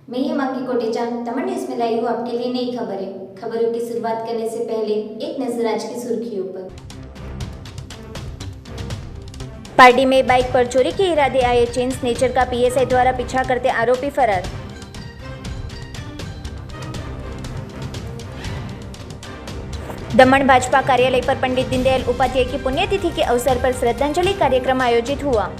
मैं हिमांकी कोटेचा दमन न्यूज में लाई हूँ आपके लिए नई खबरें। खबरों की शुरुआत करने से पहले एक नजर आज की सुर्खियों पर। पार्टी में बाइक पर चोरी के इरादे आए चेन स्नेचर का पीएसआई द्वारा पीछा करते आरोपी फरार। दमन भाजपा कार्यालय पर पंडित दीनदयाल उपाध्याय की पुण्यतिथि के अवसर पर श्रद्धांजलि कार्यक्रम आयोजित हुआ।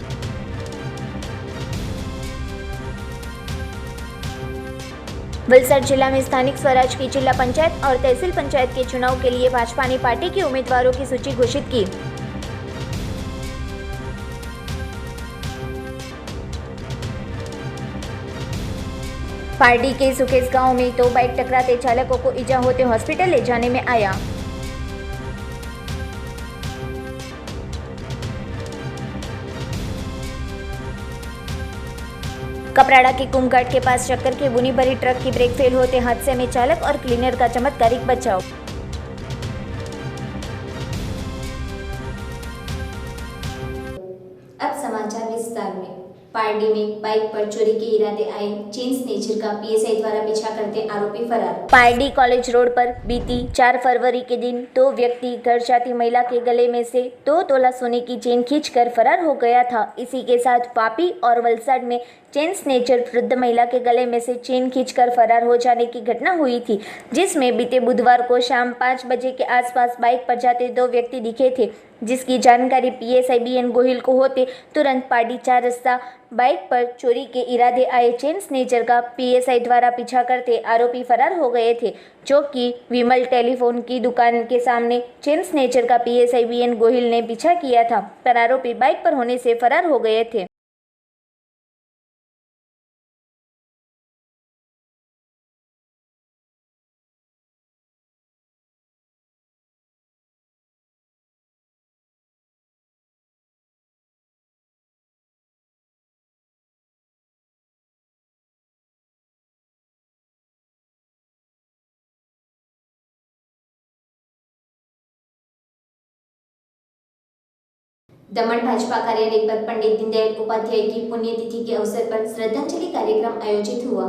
वलसाड जिला में स्थानिक स्वराज की जिला पंचायत और तहसील पंचायत के चुनाव के लिए भाजपा ने पार्टी के उम्मीदवारों की सूची घोषित की। पार्टी के सुकेश गांव में दो बाइक टकराते चालकों को इजा होते हॉस्पिटल ले जाने में आया। कपराड़ा के कुमघाट के पास चक्कर के बुनी भरी ट्रक की ब्रेक फेल होते हादसे में चालक और क्लीनर का चमत्कारिक बचाव। अब समाचार विस्तार में। पार्टी में बाइक पर चोरी के इरादे आए चेन स्नेचर का पीएसआई द्वारा पीछा करते आरोपी फरार। पारडी कॉलेज रोड पर बीती 4 फरवरी के दिन दो व्यक्ति घर जाती महिला के गले में से 2 तोला सोने की चेन खींचकर फरार हो गया था। इसी के साथ पापी और वलसाड में चेन स्नेचर वृद्ध महिला के गले में से चेन खींचकर फरार हो जाने की घटना हुई थी, जिसमें बीते बुधवार को शाम 5 बजे के आसपास बाइक पर जाते 2 व्यक्ति दिखे थे, जिसकी जानकारी पीएसआई बीएन गोहिल को होते तुरंत पार्टी 4 रास्ता बाइक पर चोरी के इरादे आए चेन स्नेचर का पीएसआई द्वारा पीछा करते आरोपी फरार हो गए थे, जो कि विमल टेलीफोन की दुकान के सामने चेन स्नेचर का पीएसआई बीएन गोहिल ने पीछा किया था, पर आरोपी बाइक पर होने से फरार हो गए थे। दमन भाजपा कार्यालय पर पंडित दीनदयाल उपाध्याय की पुण्यतिथि के अवसर पर श्रद्धांजलि कार्यक्रम आयोजित हुआ।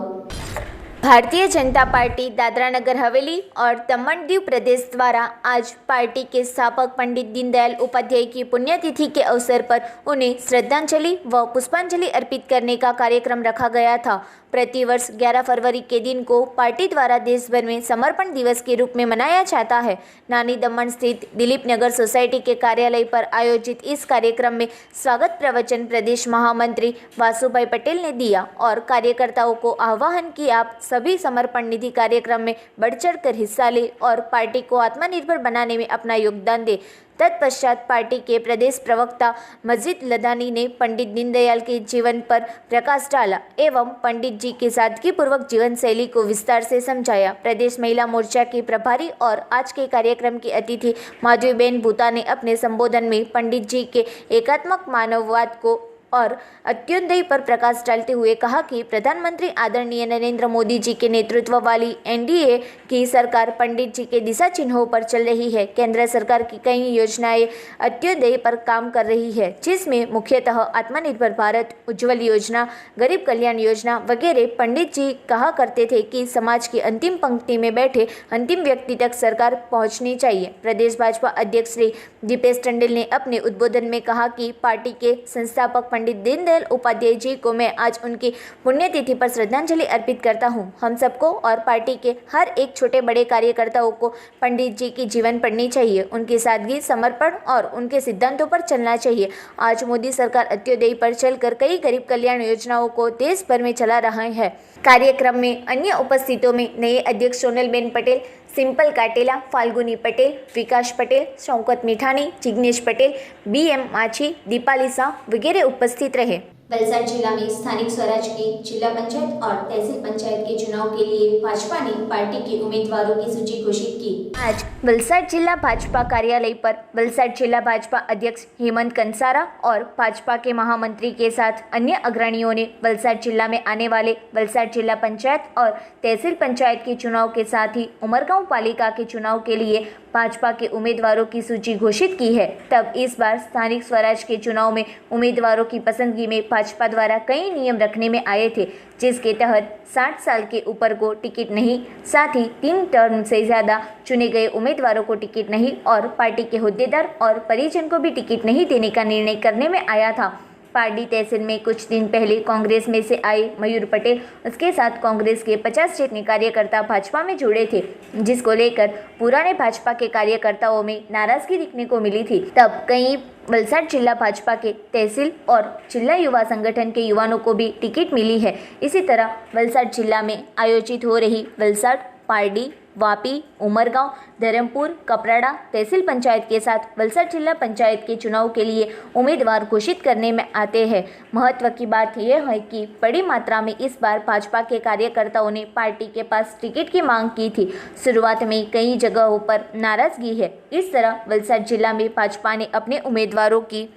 भारतीय जनता पार्टी दादरा नगर हवेली और दमन दीव प्रदेश द्वारा आज पार्टी के स्थापक पंडित दीनदयाल उपाध्याय की पुण्यतिथि के अवसर पर उन्हें श्रद्धांजलि व पुष्पांजलि अर्पित करने का कार्यक्रम रखा गया था। प्रतिवर्ष 11 फरवरी के दिन को पार्टी द्वारा देश भर में समर्पण दिवस के रूप में मनाया जाता है। नानी दमन स्थित दिलीप नगर सोसाइटी के कार्यालय पर आयोजित इस कार्यक्रम में स्वागत प्रवचन प्रदेश महामंत्री वासुभाई पटेल ने दिया और कार्यकर्ताओं को आह्वान किया, आप सभी समर्पण निधि कार्यक्रम में बढ़ चढ़ कर हिस्सा ले और पार्टी को आत्मनिर्भर बनाने में अपना योगदान दे। तत्पश्चात पार्टी के प्रदेश प्रवक्ता मजीद लदानी ने पंडित दीनदयाल के जीवन पर प्रकाश डाला एवं पंडित जी की सादगीपूर्वक जीवन शैली को विस्तार से समझाया। प्रदेश महिला मोर्चा की प्रभारी और आज के कार्यक्रम की अतिथि माधवीबेन भूता ने अपने संबोधन में पंडित जी के एकात्मक मानववाद को और अंत्योदय पर प्रकाश डालते हुए कहा कि प्रधानमंत्री आदरणीय नरेंद्र मोदी जी के नेतृत्व वाली एनडीए की सरकार पंडित जी के दिशा चिन्हों पर चल रही है। केंद्र सरकार की कई योजनाएं अंत्योदय पर काम कर रही है, जिसमें मुख्यतः आत्मनिर्भर भारत, उज्ज्वल योजना, गरीब कल्याण योजना वगैरह। पंडित जी कहा करते थे कि समाज की अंतिम पंक्ति में बैठे अंतिम व्यक्ति तक सरकार पहुंचनी चाहिए। प्रदेश भाजपा अध्यक्ष श्री दीपेश टंडन ने अपने उद्बोधन में कहा कि पार्टी के संस्थापक पंडित दीनदयाल उपाध्याय जी को मैं आज उनकी पुण्यतिथि पर श्रद्धांजलि अर्पित करता हूं। हम सबको और पार्टी के हर एक छोटे बड़े कार्यकर्ताओं को पंडित जी की जीवन पढ़नी चाहिए, उनकी सादगी, समर्पण और उनके सिद्धांतों पर चलना चाहिए। आज मोदी सरकार अंत्योदय पर चलकर कई गरीब कल्याण योजनाओं को देश भर में चला रहा है। कार्यक्रम में अन्य उपस्थितों में नए अध्यक्ष सोनलबेन पटेल, सिंपल काटेला, फाल्गुनी पटेल, विकास पटेल, शौकत मिठानी, जिग्नेश पटेल, बीएम माछी, दीपाली शाह वगैरह उपस्थित रहे। वलसाड जिला में स्थानिक स्वराज की जिला पंचायत और तहसील पंचायत के चुनाव के लिए भाजपा ने पार्टी के उम्मीदवारों की सूची घोषित की। आज वलसाड जिला भाजपा कार्यालय पर वलसाड जिला भाजपा अध्यक्ष हेमंत कंसारा और भाजपा के महामंत्री के साथ अन्य अग्रणियों ने वलसाड जिला में आने वाले वलसाड जिला पंचायत और तहसील पंचायत के चुनाव के साथ ही उमरगांव पालिका के चुनाव के लिए भाजपा के उम्मीदवारों की सूची घोषित की है। तब इस बार स्थानिक स्वराज के चुनाव में उम्मीदवारों की पसंदगी में भाजपा द्वारा कई नियम रखने में आए थे, जिसके तहत 60 साल के ऊपर को टिकट नहीं, साथ ही 3 टर्म से ज़्यादा चुने गए उम्मीदवारों को टिकट नहीं और पार्टी के होद्देदार और परिजन को भी टिकट नहीं देने का निर्णय करने में आया था। पार्टी तहसील में कुछ दिन पहले कांग्रेस में से आए मयूर पटेल, उसके साथ कांग्रेस के 50 जितने कार्यकर्ता भाजपा में जुड़े थे, जिसको लेकर पुराने भाजपा के कार्यकर्ताओं में नाराजगी दिखने को मिली थी। तब कई वलसाड जिला भाजपा के तहसील और जिला युवा संगठन के युवाओं को भी टिकट मिली है। इसी तरह वलसाड जिला में आयोजित हो रही वलसाड, पारडी, वापी, उमरगांव, धर्मपुर, कपराड़ा तहसील पंचायत के साथ वलसाड जिला पंचायत के चुनाव के लिए उम्मीदवार घोषित करने में आते हैं। महत्व की बात यह है कि बड़ी मात्रा में इस बार भाजपा के कार्यकर्ताओं ने पार्टी के पास टिकट की मांग की थी। शुरुआत में कई जगहों पर नाराजगी है। इस तरह वलसाड जिला में भाजपा ने अपने उम्मीदवारों की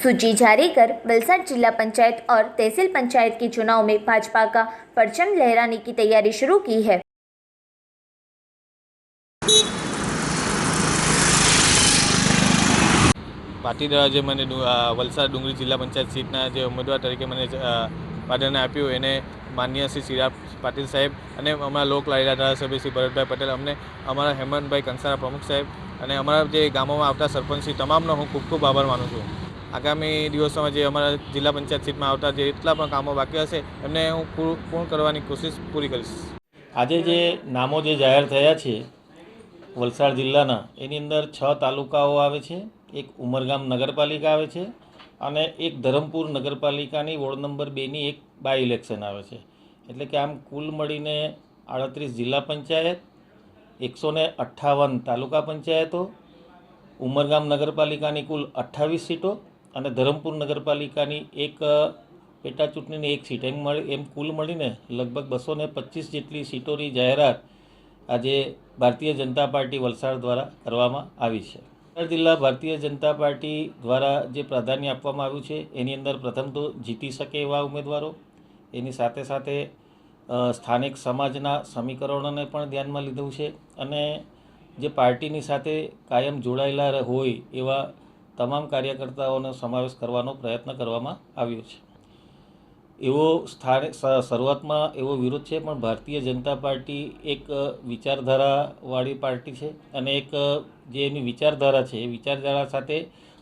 सूची जारी कर वलसाड जिला पंचायत और तहसील पंचायत के चुनाव में भाजपा का परचम लहराने की तैयारी शुरू की है। पार्टी द्वारा जो मैंने वलसाड डूंगरी जिला पंचायत सीटना जो उम्मीदवार तरीके मैंने प्राधान्य आप्યું એને માનનીય શ્રી ચિરાગ પાટીલ સાહેબ અને અમારા લોક લાડીલા ધારાસભ્ય શ્રી ભરતભાઈ પટેલ, અમને અમારા હેમંતભાઈ કંસારા પ્રમુખ સાહેબ અને અમારા જે ગામોમાં આવતા સરપંચશ્રી તમામનો હું ખૂબ ખૂબ આભાર માનું છું। આગામી દિવસોમાં જે અમારા જિલ્લા પંચાયત સીટમાં આવતા જેટલા પણ કામો બાકી હશે એમને હું પૂર્ણ કરવાની કોશિશ પૂરી કરીશ। આજે જે નામો જે જાહેર થયા છે વલસાડ જિલ્લાના, એની અંદર 6 તાલુકાઓ આવે છે, એક ઉમરગામ નગરપાલિકા આવે છે અને એક ધરમપુર નગરપાલિકાની વોર્ડ નંબર 2ની એક બાય ઇલેક્શન આવે છે। એટલે કે આમ કુલ મળીને 38 જિલ્લા પંચાયત, 158 તાલુકા પંચાયતો, ઉમરગામ નગરપાલિકાની કુલ 28 સીટો અને ધરમપુર નગરપાલિકાની એક પેટા ચૂંટણીની એક સીટ, એમ કુલ મળીને લગભગ 225 જેટલી સીટોની જાહેરાત આજે ભારતીય જનતા પાર્ટી વલસાડ દ્વારા કરવામાં આવી છે। વલસાડ જિલ્લા ભારતીય જનતા પાર્ટી દ્વારા જે પ્રાધાન્ય આપવામાં આવ્યું છે એની અંદર પ્રથમ તો જીતી શકે એવા ઉમેદવારો, એની સાથે સાથે સ્થાનિક સમાજના સમીકરણોને પણ ધ્યાનમાં લીધું છે અને જે પાર્ટીની સાથે કાયમ જોડાયેલા હોય એવા તમામ કાર્યકર્તાઓનો સમાવેશ કરવાનો પ્રયત્ન કરવામાં આવ્યો છે। એવો શરૂઆતમાં એવો વિરોધ છે, પણ ભારતીય જનતા પાર્ટી એક વિચારધારાવાળી પાર્ટી છે અને એક જે એની વિચારધારા છે એ વિચારધારા સાથે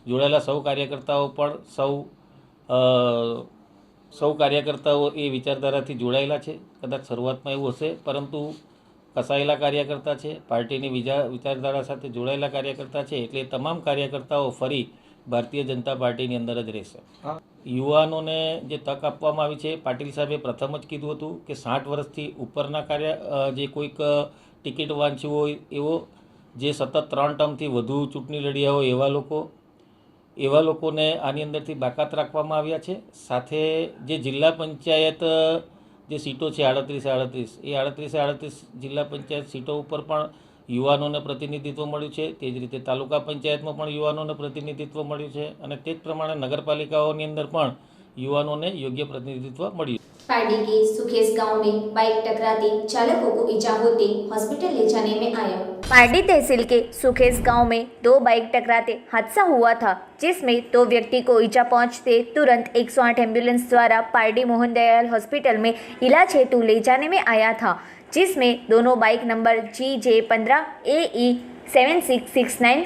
જોડાયેલા સૌ કાર્યકર્તાઓ પણ સૌ કાર્યકર્તાઓ એ વિચારધારાથી જોડાયેલા છે। કદાચ શરૂઆતમાં એવું હશે, પરંતુ કસાયેલા કાર્યકર્તા છે, પાર્ટીની વિચારધારા સાથે જોડાયેલા કાર્યકર્તા છે, એટલે તમામ કાર્યકર્તાઓ ફરી ભારતીય જનતા પાર્ટીની અંદર જ રહેશે। યુવાનોને જે તક આપવામાં આવી છે, પાટીલ સાહેબે પ્રથમ જ કીધું હતું કે 60 વર્ષથી ઉપરના જે કોઈક ટિકિટ વાંચ્યું હોય એવો, જે સતત 3 ટર્મથી વધુ ચૂંટણી લડ્યા હોય એવા લોકોને આની અંદરથી બાકાત રાખવામાં આવ્યા છે। સાથે જે જિલ્લા પંચાયત જે સીટો છે 38 એ 38 જિલ્લા પંચાયત સીટો ઉપર પણ યુવાનોને પ્રતિનિધિત્વ મળ્યું છે। તે જ રીતે તાલુકા પંચાયતમાં પણ યુવાનોને પ્રતિનિધિત્વ મળ્યું છે અને તે જ પ્રમાણે नगरपालिकाओं अंदर पण युवानों ने योग्य प्रतिनिधित्व मळ्યું। पारडी के सुखेस गांव में बाइक टकराते चालकों को इजा होते हॉस्पिटल ले जाने में आया। पारडी तहसील के सुखेस गांव में 2 बाइक टकराते हादसा हुआ था, जिसमें 2 व्यक्ति को इजा पहुंचते तुरंत 108 एम्बुलेंस द्वारा पारडी मोहन दयाल हॉस्पिटल में इलाज हेतु ले जाने में आया था, जिसमें दोनों बाइक नंबर GJ15AE 7669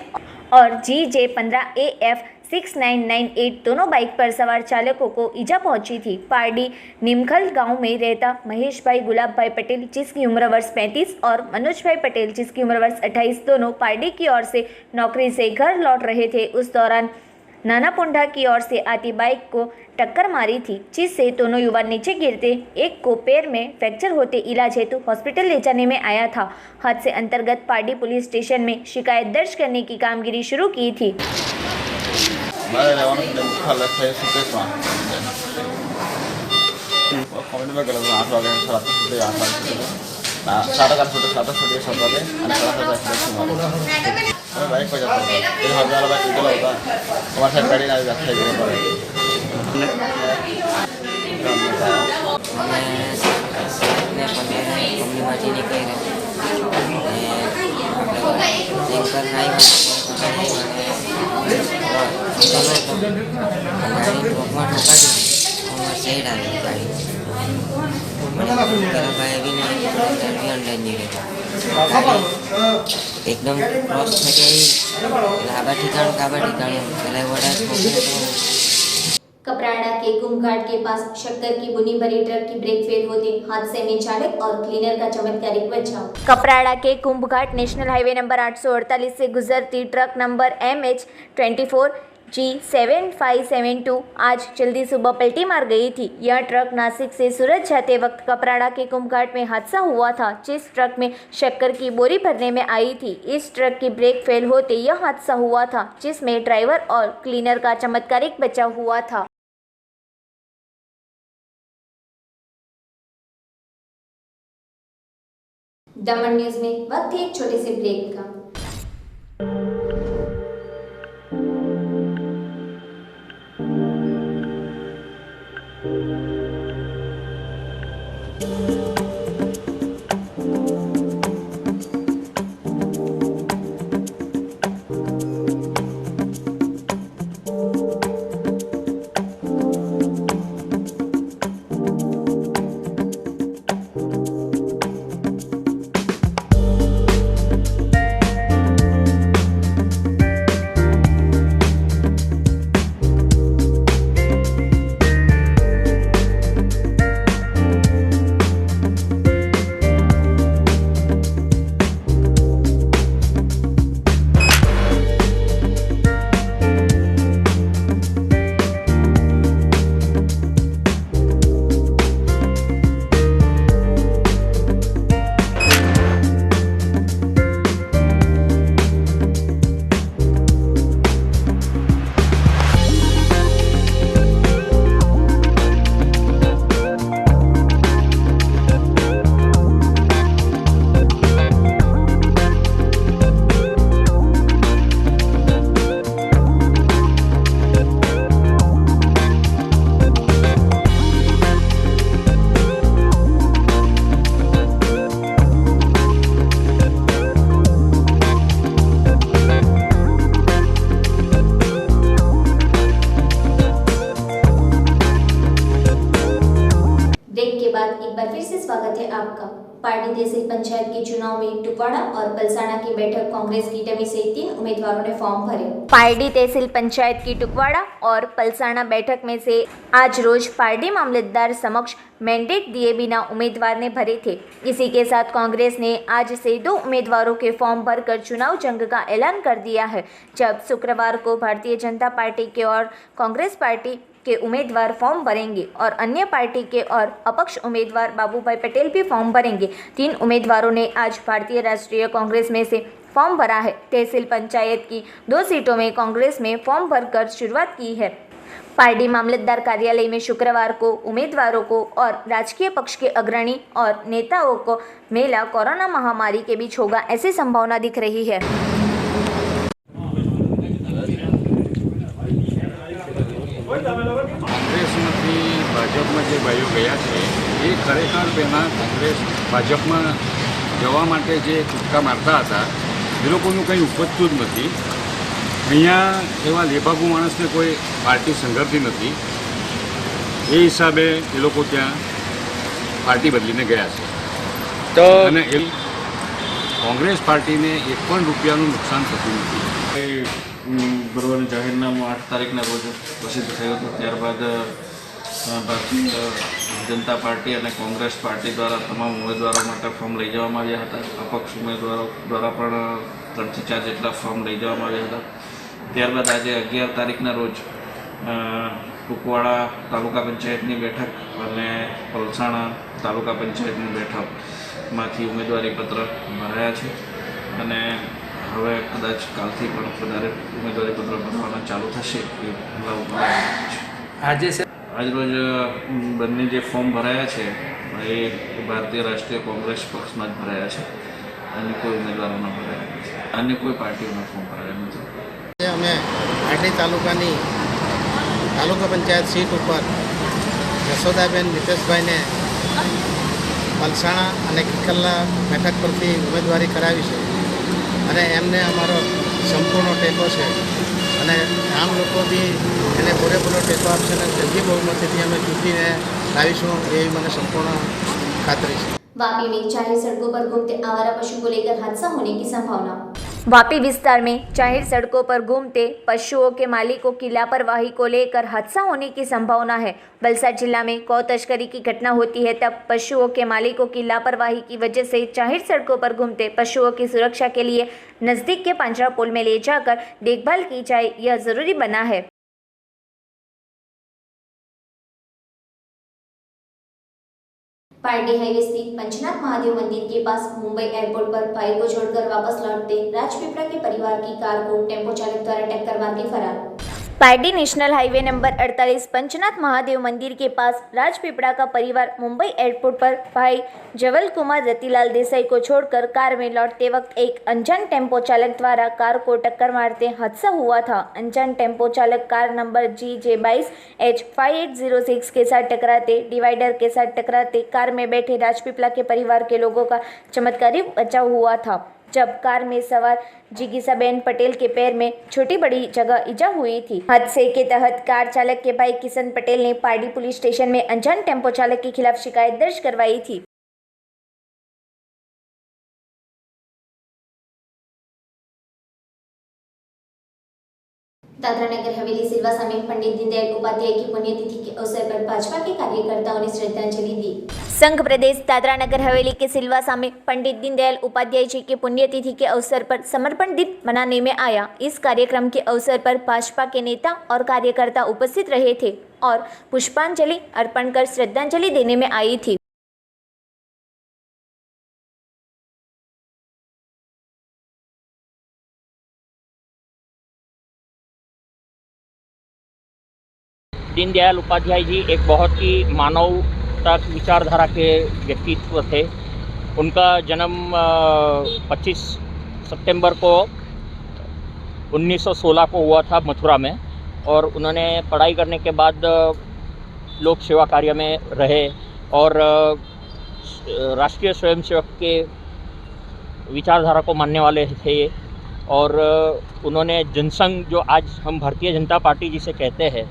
और GJ15AF 6998 दोनों बाइक पर सवार चालकों को इजा पहुंची थी। पारडी निमखल गांव में रहता महेश भाई गुलाब भाई पटेल, जिसकी उम्र वर्ष 35 और मनोज भाई पटेल, जिसकी उम्र वर्ष 28, दोनों पारडी की ओर से नौकरी से घर लौट रहे थे। उस दौरान नाना पुंडा की ओर से आती बाइक को टक्कर मारी थी, जिससे दोनों युवक नीचे गिरते एक को पैर में फ्रैक्चर होते इलाज हेतु हॉस्पिटल ले जाने में आया था। हादसे अंतर्गत पारडी पुलिस स्टेशन में शिकायत दर्ज करने की कामगिरी शुरू की थी। સાડા 7:30 સવારે અને 7:30 અમે બાઇક પર જતા હતા એ હજાર બાઇક ઉતરેલા હતા અમારા સાહેબ ગાડીને આવી વ્યાખ્યા જોવા પડે કંપનીમાંથી નીકળી ટેન્કર ગાડી ટ્રકમાં ઠોકાડી શેડ આવી ગાડી एकदम क्रॉस थे आबा ठिकाणु काबा ठिकाणु पहले वड़ा कपराड़ा के कुंभघाट के पास शक्कर की बुनी भरी ट्रक की ब्रेक फेल होते हादसे में चालक और क्लीनर का चमत्कारिक बचाव। कपराड़ा के कुंभघाट नेशनल हाईवे नंबर 848 से गुजरती ट्रक नंबर MH24G7572 आज जल्दी सुबह पलटी मार गई थी। यह ट्रक नासिक से सूरत जाते वक्त कपराड़ा के कुंभघाट में हादसा हुआ था, जिस ट्रक में शक्कर की बोरी भरने में आई थी। इस ट्रक की ब्रेक फेल होते यह हादसा हुआ था, जिसमें ड्राइवर और क्लीनर का चमत्कारिक बचाव हुआ था। दमन न्यूज में वक्त है एक छोटे से ब्रेक का। स्वागत है आपका। पार्टी तहसील पंचायत के चुनाव में टुकवाड़ा और पलसाना की बैठक कांग्रेस की टमी से 3 उम्मीदवारों ने फॉर्म भरे। पार्टी तहसील पंचायत की टुकवाड़ा और पलसाना बैठक में से आज रोज पार्टी मामलतदार समक्ष मैंडेट दिए बिना उम्मीदवार ने भरे थे। इसी के साथ कांग्रेस ने आज से 2 उम्मीदवारों के फॉर्म भरकर चुनाव जंग का ऐलान कर दिया है। जब शुक्रवार को भारतीय जनता पार्टी के और कांग्रेस पार्टी के उम्मीदवार फॉर्म भरेंगे और अन्य पार्टी के और अपक्ष उम्मीदवार बाबूभाई पटेल भी फॉर्म भरेंगे। 3 उम्मीदवारों ने आज भारतीय राष्ट्रीय कांग्रेस में से फॉर्म भरा है। तहसील पंचायत की 2 सीटों में कांग्रेस में फॉर्म भरकर शुरुआत की है। पार्टी मामलतदार कार्यालय में शुक्रवार को उम्मीदवारों को और राजकीय पक्ष के अग्रणी और नेताओं को मेला कोरोना महामारी के बीच होगा, ऐसी संभावना दिख रही है। કોંગ્રેસમાંથી ભાજપમાં જે ભાઈઓ ગયા છે એ ખરેખર પહેલાં કોંગ્રેસ ભાજપમાં જવા માટે જે કૂદકા મારતા હતા એ લોકોનું કંઈ ઉપજતું જ નથી। અહીંયા એવા લેભાગુ માણસને કોઈ પાર્ટી સંઘરતી નથી, એ હિસાબે એ લોકો ત્યાં પાર્ટી બદલીને ગયા છે। તો અને એ કોંગ્રેસ પાર્ટીને 1 પણ રૂપિયાનું નુકસાન થતું નથી। બરોબર જાહેરનામું 8 તારીખના રોજ પ્રસિદ્ધ થયું હતું। ત્યારબાદ ભારતીય જનતા પાર્ટી અને કોંગ્રેસ પાર્ટી દ્વારા તમામ ઉમેદવારો માટે ફોર્મ લઈ જવામાં આવ્યા હતા। અપક્ષ ઉમેદવારો દ્વારા પણ 3 થી 4 જેટલા ફોર્મ લઈ જવામાં આવ્યા હતા। ત્યારબાદ આજે 11 તારીખના રોજ ટુકવાડા તાલુકા પંચાયતની બેઠક અને પલસાણા તાલુકા પંચાયતની બેઠકમાંથી ઉમેદવારી પત્ર ભરાયા છે અને હવે કદાચ કાલથી પણ વધારે ઉમેદવારી પત્ર ભરવાના ચાલુ થશે એ આજરોજ બંને જે ફોર્મ ભરાયા છે એ ભારતીય રાષ્ટ્રીય કોંગ્રેસ પક્ષમાં જ ભરાયા છે. અન્ય કોઈ ઉમેદવારોના ભરાયા નથી. અન્ય કોઈ પાર્ટીઓના ફોર્મ ભરાયા નથી. અમે પાટડી તાલુકાની તાલુકા પંચાયત સીટ ઉપર યશોદાબેન મિતેશભાઈને પલસાણા અને કિકલ્લા બેઠક પરથી ઉમેદવારી કરાવી છે અને એમને અમારો સંપૂર્ણ ટેકો છે અને આમ લોકો બી એને પૂરેપૂરો ટેકો આપશે અને જલ્દી બહુમતીથી અમે ચૂંટીને લાવીશું એવી મને સંપૂર્ણ खातरी है। वापी में जाहिर सड़कों पर घूमते आवारा पशु को लेकर हादसा होने की संभावना। वापी विस्तार में जाहिर सड़कों पर घूमते पशुओं के मालिकों की लापरवाही को लेकर हादसा होने की संभावना है। वलसाड जिला में गौ तस्करी की घटना होती है तब पशुओं के मालिकों की लापरवाही की वजह से जाहिर सड़कों पर घूमते पशुओं की सुरक्षा के लिए नजदीक के पांजरापोल में ले जाकर देखभाल की जाए, यह जरूरी बना है। पारडी हाईवे स्थित पंचनाथ महादेव मंदिर के पास मुंबई एयरपोर्ट पर भाई को छोड़कर वापस लौटते राजपीपला के परिवार की कार को टेम्पो चालक द्वारा टक्कर मार के फरार। Pardi national highway number 48 Panchnath Mahadev मंदिर के पास राजपीपला का परिवार मुंबई एयरपोर्ट पर भाई जवल कुमार रतिलाल देसाई को छोड़कर कार में लौटते वक्त एक अनजान टेम्पो चालक द्वारा कार को टक्कर मारते हादसा हुआ था। अनजान टेम्पो चालक कार नंबर GJ22H5806 के साथ टकराते डिवाइडर के साथ टकराते कार में बैठे राजपीपला के परिवार के लोगों का चमत्कारी बचाव हुआ था। जब कार में सवार जिगीसाबेन पटेल के पैर में छोटी बड़ी जगह इजा हुई थी। हादसे के तहत कार चालक के भाई किशन पटेल ने पारडी पुलिस स्टेशन में अनजान टेम्पो चालक के खिलाफ शिकायत दर्ज करवाई थी। दादरा नगर हवेली सिलवासा में पंडित दीनदयाल उपाध्याय की पुण्यतिथि के अवसर पर भाजपा के कार्यकर्ताओं ने श्रद्धांजलि दी। संघ प्रदेश दादरा नगर हवेली के सिलवासा में पंडित दीनदयाल उपाध्याय जी की पुण्यतिथि के अवसर पर समर्पण दिन मनाने में आया। इस कार्यक्रम के अवसर पर भाजपा के नेता और कार्यकर्ता उपस्थित रहे थे और पुष्पांजलि अर्पण कर श्रद्धांजलि देने में आई थी। दीनदयाल उपाध्याय जी एक बहुत ही मानवता विचारधारा के व्यक्तित्व थे। उनका जन्म 25 सितंबर को 1916 को हुआ था मथुरा में और उन्होंने पढ़ाई करने के बाद लोक सेवा कार्य में रहे और राष्ट्रीय स्वयंसेवक के विचारधारा को मानने वाले थे और उन्होंने जनसंघ जो आज हम भारतीय जनता पार्टी जिसे कहते हैं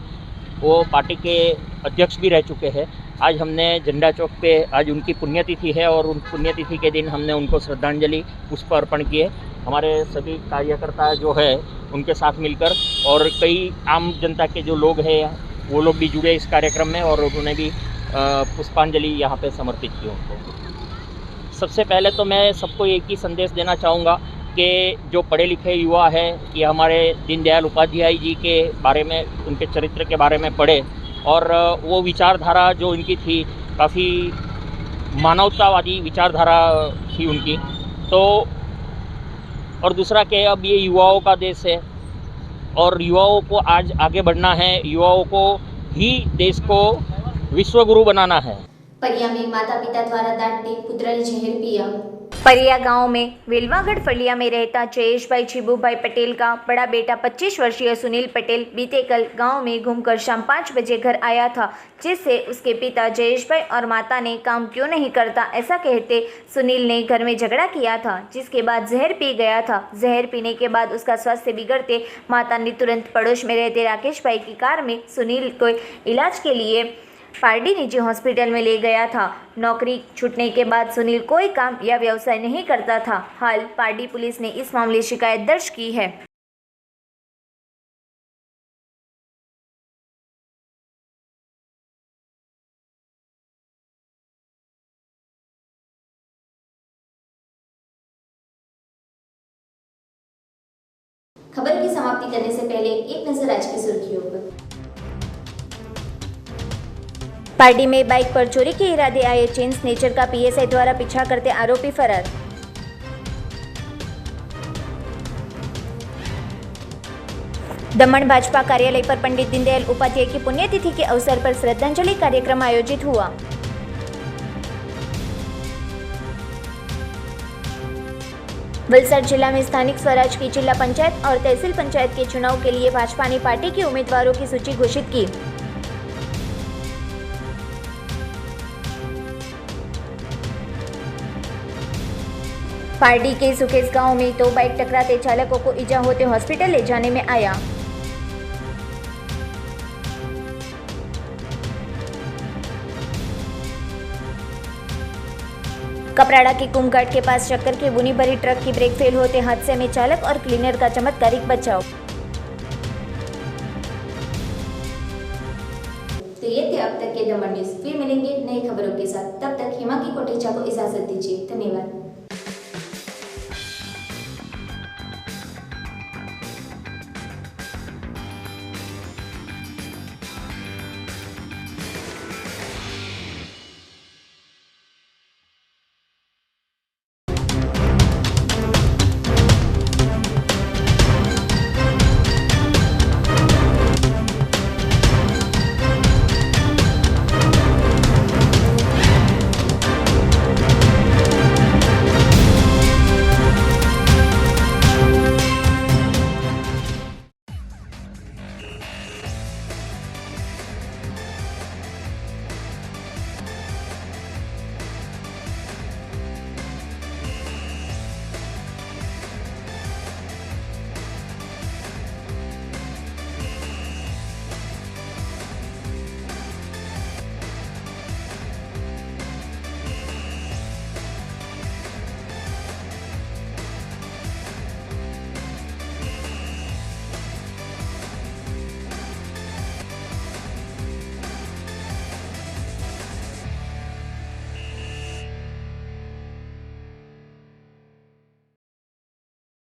वो पार्टी के अध्यक्ष भी रह चुके हैं। आज हमने झंडा चौक पे आज उनकी पुण्यतिथि है और उन पुण्यतिथि के दिन हमने उनको श्रद्धांजलि पुष्प अर्पण किए। हमारे सभी कार्यकर्ता जो है उनके साथ मिलकर और कई आम जनता के जो लोग हैं वो लोग भी जुड़े इस कार्यक्रम में और उन्होंने भी पुष्पांजलि यहाँ पे समर्पित की उनको। सबसे पहले तो मैं सबको एक ही संदेश देना चाहूँगा कि जो पढ़े लिखे युवा है ये हमारे दीनदयाल उपाध्याय जी के बारे में उनके चरित्र के बारे में पढ़े और वो विचारधारा जो उनकी थी काफ़ी मानवतावादी विचारधारा थी उनकी। तो और दूसरा कि अब ये युवाओं का देश है और युवाओं को आज आगे बढ़ना है, युवाओं को ही देश को विश्वगुरु बनाना है। परिया में माता पिता द्वारा डांटते पुत्र ने जहर पिया। परिया गांव में वेलवागढ़ फलिया में रहता जयेश भाई छिबूभाई पटेल का बड़ा बेटा 25 वर्षीय सुनील पटेल बीते कल गांव में घूमकर शाम 5 बजे घर आया था, जिससे उसके पिता जयेश भाई और माता ने काम क्यों नहीं करता ऐसा कहते सुनील ने घर में झगड़ा किया था, जिसके बाद जहर पी गया था। जहर पीने के बाद उसका स्वास्थ्य बिगड़ते माता ने तुरंत पड़ोस में रहते राकेश भाई की कार में सुनील को इलाज के लिए पारडी निजी हॉस्पिटल में ले गया था। नौकरी छूटने के बाद सुनील कोई काम या व्यवसाय नहीं करता था। हाल पारडी पुलिस ने इस मामले शिकायत दर्ज की है। खबर की समाप्ति करने से पहले एक नजर आज की सुर्खियों पर। पारडी में बाइक पर चोरी के इरादे आए चेन स्नेचर का पीएसआई द्वारा पीछा करते आरोपी फरार। दमन भाजपा कार्यालय पर पंडित दीनदयाल उपाध्याय की पुण्यतिथि के अवसर पर श्रद्धांजलि कार्यक्रम आयोजित हुआ। वलसाड जिला में स्थानिक स्वराज की जिला पंचायत और तहसील पंचायत के चुनाव के लिए भाजपा ने पार्टी के उम्मीदवारों की सूची घोषित की। पार्टी के सुकेश गांव में 2 बाइक टकराते चालकों को इजा होते हॉस्पिटल ले जाने में आया। कपराड़ा के कुमघाट के पास चक्कर की बुनी भरी ट्रक की ब्रेक फेल होते हादसे में चालक और क्लीनर का चमत्कारिक बचाव। तो ये थे अब तक के दमन न्यूज। फिर मिलेंगे नई खबरों के साथ, तब तक हिमा की कोटेचा को इजाजत दीजिए। धन्यवाद।